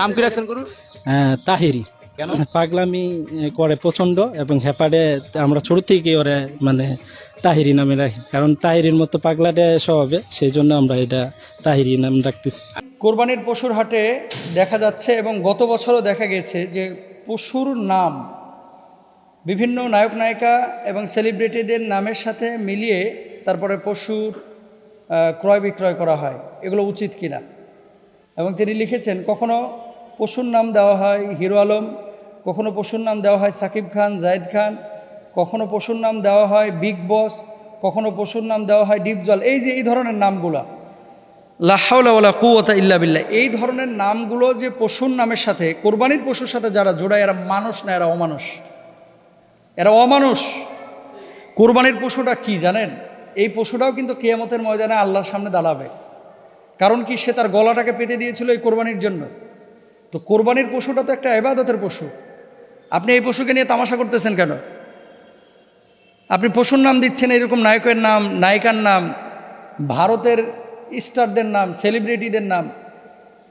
নাম কি রাখছেন গরু? তাহিরি। কেন? পাগলামি করে প্রচন্ড, এবং হেপাডে আমরা ছোট থেকে ওরে মানে তাহিরি নামে রাখি, কারণ তাহিরির মতো পাগলাটে স্বভাবে, সেই জন্য আমরা এটা তাহিরি নাম রাখতেছি। কোরবানির পশুর হাটে দেখা যাচ্ছে এবং গত বছরও দেখা গেছে যে পশুর নাম বিভিন্ন নায়ক নায়িকা এবং সেলিব্রিটিদের নামের সাথে মিলিয়ে তারপরে পশুর ক্রয় বিক্রয় করা হয়। এগুলো উচিত কিনা? এবং তিনি লিখেছেন, কখনো পশুর নাম দেওয়া হয় হিরো আলম, কখনো পশুর নাম দেওয়া হয় সাকিব খান, জায়েদ খান, কখনো পশুর নাম দেওয়া হয় বিগ বস, কখনো পশুর নাম দেওয়া হয় ডিপজল। এই যে এই ধরনের নামগুলা, লা হাওলা ওয়ালা কুওয়াতা ইল্লা বিল্লাহ, এই ধরনের নামগুলো যে পশুর নামের সাথে, কোরবানির পশুর সাথে যারা জোড়ায়, এরা মানুষ না, এরা অমানুষ, এরা অমানুষ। কোরবানির পশুটা কি জানেন? এই পশুটাও কিন্তু কিয়ামতের ময়দানে আল্লাহর সামনে দাঁড়াবে। কারণ কি? সে তার গলাটাকে পেতে দিয়েছিল এই কোরবানির জন্য। তো কোরবানির পশুটা তো একটা ইবাদতের পশু। আপনি এই পশুকে নিয়ে তামাশা করতেছেন কেন? আপনি পশুর নাম দিচ্ছেন এরকম নায়কের নাম, নায়িকার নাম, ভারতের স্টারদের নাম, সেলিব্রিটিদের নাম,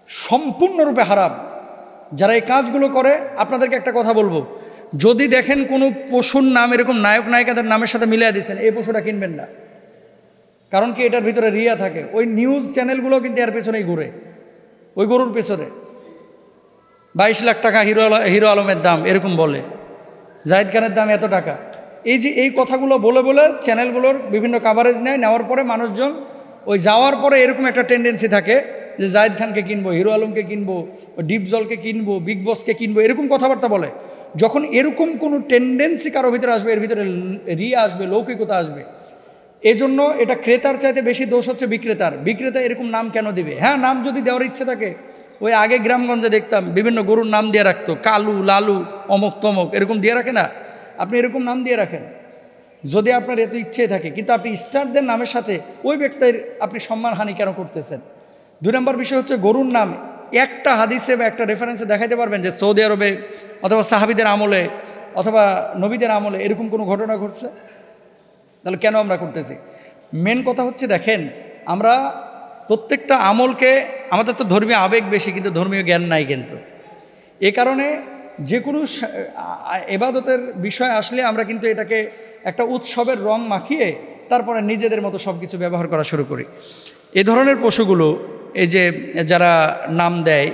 সম্পূর্ণরূপে হারাম। যারা এই কাজগুলো করে, আপনাদেরকে একটা কথা বলবো, যদি দেখেন কোনো পশুর নাম এরকম নায়ক নায়িকাদের নামের সাথে মিলিয়ে দিচ্ছেন, এই পশুটা কিনবেন না। কারণ কি? এটার ভিতরে রিয়া থাকে। ওই নিউজ চ্যানেলগুলো কিন্তু এর পেছনেই ঘুরে, ওই গরুর পেছনে। 22 লাখ টাকা হিরো আলমের দাম, এরকম বলে। জাহিদ খানের দাম এত টাকা। এই যে এই কথাগুলো বলে বলে চ্যানেলগুলোর বিভিন্ন কাভারেজ নেয়, নেওয়ার পরে মানুষজন ওই যাওয়ার পরে এরকম একটা টেন্ডেন্সি থাকে যে জাহিদ খানকে কিনবো, হিরো আলমকে কিনবো, ডিপজলকে কিনবো, বিগ বসকে কিনবো, এরকম কথাবার্তা বলে। যখন এরকম কোনো টেন্ডেন্সি কারো ভিতরে আসবে, এর ভিতরে রিয়া আসবে, লৌকিকতা আসবে। এজন্য এটা ক্রেতার চাইতে বেশি দোষ হচ্ছে বিক্রেতার। বিক্রেতা এরকম নাম কেন দিবে? হ্যাঁ, নাম যদি দেওয়ার ইচ্ছে থাকে, ওই আগে গ্রামগঞ্জে দেখতাম বিভিন্ন গরুর নাম দিয়ে রাখতো, কালু, লালু, অমক তমক, এরকম দিয়ে রাখে না? আপনি এরকম নাম দিয়ে রাখেন যদি আপনার এত ইচ্ছে থাকে, কিন্তু আপনি স্টারদের নামের সাথে ওই ব্যক্তির আপনি সম্মানহানি কেন করতেছেন? 2 নম্বর বিষয় হচ্ছে গরুর নাম। একটা হাদিসে বা একটা রেফারেন্সে দেখাইতে পারবেন যে সৌদি আরবে অথবা সাহাবিদের আমলে অথবা নবীদের আমলে এরকম কোনো ঘটনা ঘটছে? তাহলে কেন আমরা করতেছি? মেন কথা হচ্ছে, দেখেন, আমরা প্রত্যেকটা আমলকে, আমাদের তো ধর্মীয় আবেগ বেশি কিন্তু ধর্মীয় জ্ঞান নাই। কিন্তু এ কারণে যে কোনো এবাদতের বিষয় আসলে আমরা কিন্তু এটাকে একটা উৎসবের রং মাখিয়ে তারপরে নিজেদের মতো সব কিছু ব্যবহার করা শুরু করি। এ ধরনের পশুগুলো, এই যে যারা নাম দেয়,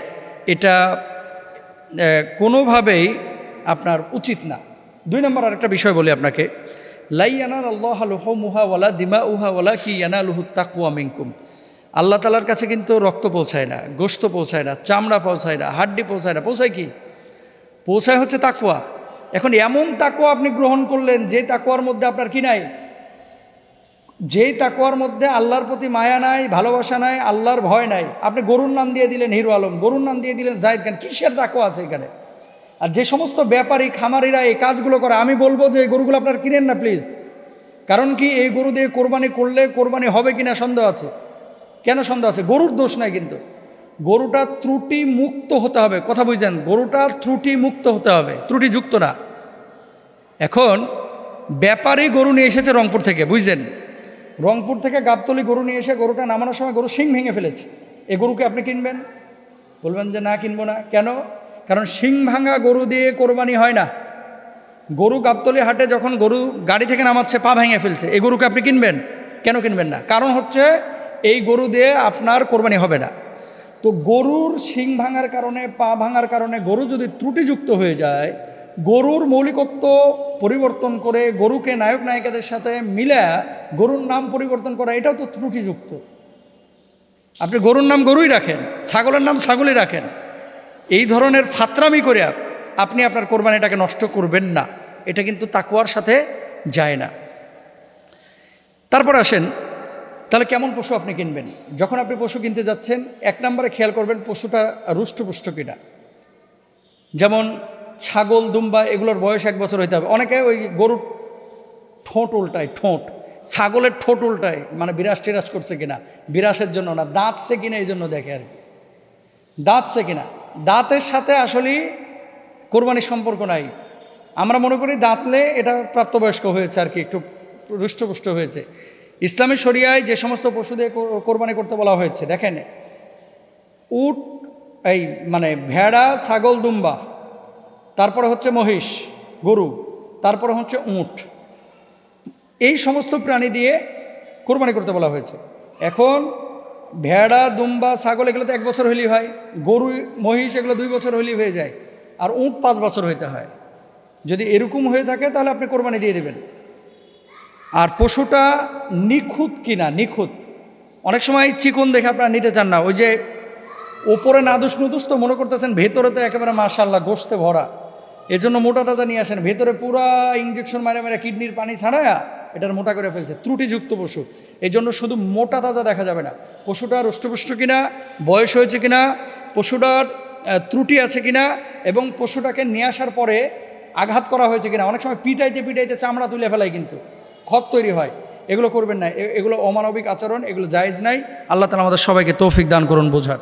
এটা কোনোভাবেই আপনার উচিত না। 2 নম্বর আরেকটা বিষয় বলি আপনাকে, লাই ইয়ানাল আল্লাহ লুহুমুহা ওয়ালা দিমাউহা ওয়ালা কি ইয়ানালুহু তাকওয়া মিনকুম। আল্লাহ তাআলার কাছে কিন্তু রক্ত পৌঁছায় না, গোশত পৌঁছায় না, চামড়া পৌঁছায় না, হাড্ডি পৌঁছায় না, পৌঁছায় কি? পৌঁছায় হচ্ছে তাকওয়া। এখন এমন তাকওয়া আপনি গ্রহণ করলেন যে তাকওয়ার মধ্যে আপনার কি নাই? যেই তাকওয়ার মধ্যে আল্লাহর প্রতি মায়া নাই, ভালোবাসা নাই, আল্লাহর ভয় নাই। আপনি গরুর নাম দিয়ে দিলেন হিরো আলম, গরুর নাম দিয়ে দিলেন জাহিদ খান। কিসের তাকওয়া আছে এখানে? আর যে সমস্ত ব্যাপারী খামারিরা এই কাজগুলো করে, আমি বলবো যে এই গরুগুলো আপনারা কিনেন না প্লিজ। কারণ কি? এই গরু দিয়ে কোরবানি করলে কোরবানি হবে কিনা সন্দেহ আছে। কেন সন্দেহ আছে? গরুর দোষ নাই, কিন্তু গরুটা ত্রুটি মুক্ত হতে হবে। কথা বুঝছেন? গরুটা ত্রুটি মুক্ত হতে হবে, ত্রুটিযুক্ত না। এখন ব্যাপারী গরু নিয়ে এসেছে রংপুর থেকে, বুঝছেন? রংপুর থেকে গাবতলী গরু নিয়ে এসে গরুটা নামানোর সময় গরু শিং ভেঙে ফেলেছে। এই গরুকে আপনি কিনবেন? বলবেন যে না, কিনবো না। কেন? কারণ শিং ভাঙা গরু দিয়ে কোরবানি হয় না। গরু গাবতলী হাটে যখন গরু গাড়ি থেকে নামাচ্ছে, পা ভেঙে ফেলছে, এই গরুকে আপনি কিনবেন? কেন কিনবেন না? কারণ হচ্ছে এই গরু দিয়ে আপনার কোরবানি হবে না। তো গরুর শিং ভাঙার কারণে, পা ভাঙার কারণে গরু যদি ত্রুটিযুক্ত হয়ে যায়, গরুর মৌলিকত্ব পরিবর্তন করে গরুকে নায়ক নায়িকাদের সাথে মিলে গরুর নাম পরিবর্তন করা, এটাও তো ত্রুটিযুক্ত। আপনি গরুর নাম গরুই রাখেন, ছাগলের নাম ছাগলই রাখেন। এই ধরনের ফাতরামি করে আপনি আপনার কোরবানিটাকে নষ্ট করবেন না। এটা কিন্তু তাকওয়ার সাথে যায় না। তারপর আসেন, তাহলে কেমন পশু আপনি কিনবেন? যখন আপনি পশু কিনতে যাচ্ছেন, 1 নম্বরে খেয়াল করবেন পশুটা রুষ্টপুষ্ট কিনা। যেমন ছাগল, দুম্বা, এগুলোর বয়স 1 বছর হইতে হবে। অনেকে ওই গরুর ঠোঁট উল্টায়, ঠোঁট, ছাগলের ঠোঁট উল্টায়, মানে বিরাস টিরাস করছে কিনা। বিরাসের জন্য না, দাঁতছে কিনা এই জন্য দেখে আর কি। দাঁতছে কিনা, দাঁতের সাথে আসলে কোরবানির সম্পর্ক নাই। আমরা মনে করি দাঁতলে এটা প্রাপ্তবয়স্ক হয়েছে আর কি, একটু রুষ্টপুষ্ট হয়েছে। ইসলামী শরিয়ায় যে সমস্ত পশু দিয়ে কোরবানি করতে বলা হয়েছে, দেখেন, উট এই মানে ভেড়া, ছাগল, দুম্বা, তারপরে হচ্ছে মহিষ, গরু, তারপরে হচ্ছে উট, এই সমস্ত প্রাণী দিয়ে কোরবানি করতে বলা হয়েছে। এখন ভেড়া, দুম্বা, ছাগল এগুলো তো 1 বছর হলেই হয়, গরু, মহিষ এগুলো 2 বছর হলেই হয়ে যায়, আর উট 5 বছর হইতে হয়। যদি এরকম হয়ে থাকে তাহলে আপনি কোরবানি দিয়ে দেবেন। আর পশুটা নিখুঁত কিনা, নিখুঁত, অনেক সময় চিকন দেখে আপনারা নিতে চান না, ওই যে ওপরে নাদুস নুদুস তো মনে করতেছেন, ভেতরে তো একেবারে মাশাআল্লাহ গোশতে ভরা, এজন্য মোটা তাজা নিয়ে আসেন, ভেতরে পুরা ইঞ্জেকশন মারে মারে কিডনির পানি ছাড়ায়া এটার মোটা করে ফেলছে, ত্রুটিযুক্ত পশু। এই জন্য শুধু মোটা তাজা দেখা যাবে না, পশুটা রুষ্টপুষ্ট কিনা, বয়স হয়েছে কিনা, পশুটার ত্রুটি আছে কিনা, এবং পশুটাকে নিয়ে আসার পরে আঘাত করা হয়েছে কিনা। অনেক সময় পিটাইতে পিটাইতে চামড়া তুলে ফেলায়, কিন্তু ক্ষত তৈরি হয়, এগুলো করবেন না, এগুলো অমানবিক আচরণ, এগুলো জায়েজ নাই। আল্লাহ তাআলা আমাদের সবাইকে তৌফিক দান করুন বোঝার।